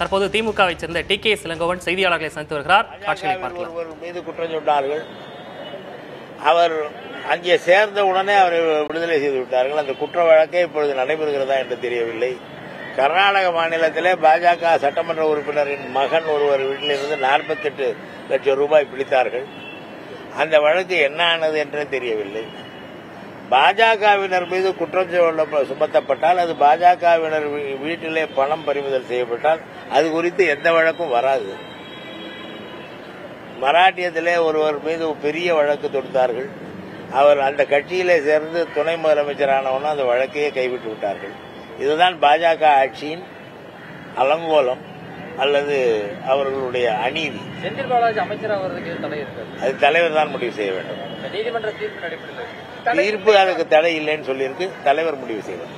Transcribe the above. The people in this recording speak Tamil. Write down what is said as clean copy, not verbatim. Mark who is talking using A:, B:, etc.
A: தற்போது திமுகவை சேர்ந்த டி.கே. இளங்கோவன் செய்தியாளர்களை சந்தித்து வருகிறார். காட்சிகளை பார்க்கலாம்.
B: ஒருவர் மீது குற்றம் சொன்னார்கள். அவர் அங்கே சேர்ந்த உடனே அவரை விடுதலை செய்து விட்டார்கள். அந்த குற்ற வழக்கே இப்பொழுது நடைபெறுகிறதா என்று தெரியவில்லை. கர்நாடக மாநிலத்திலே பாஜக சட்டமன்ற உறுப்பினரின் மகன் ஒருவர் வீட்டிலிருந்து 48 லட்சம் ரூபாய் பிடித்தார்கள். அந்த வழக்கு என்ன ஆனது என்றே தெரியவில்லை. பாஜகவினர் மீது குற்றம் சுமத்தப்பட்டால், அது பாஜகவினர் வீட்டிலே பணம் பறிமுதல் செய்யப்பட்டால் அது குறித்து எந்த வழக்கும் வராது. மராட்டியத்திலே ஒருவர் மீது பெரிய வழக்கு தொடுத்தார்கள். அவர் அந்த கட்சியிலே சேர்ந்து துணை முதலமைச்சரானவனும் அந்த வழக்கையே கைவிட்டு விட்டார்கள். இதுதான் பாஜக ஆட்சியின் அலங்கோலம் அல்லது அவர்களுடைய அநீதி.
C: செந்தில் பாலாஜி அமைச்சர் அவர்களுக்கு தடை இருக்கிறது.
B: அது தலைவர் தான் முடிவு செய்ய வேண்டும்.
C: நீதிமன்ற தீர்ப்பு நடைபெறுகிறது.
B: தீர்ப்பு அதுக்கு தடை இல்லைன்னு சொல்லியிருக்கு. தலைவர் முடிவு செய்வார்.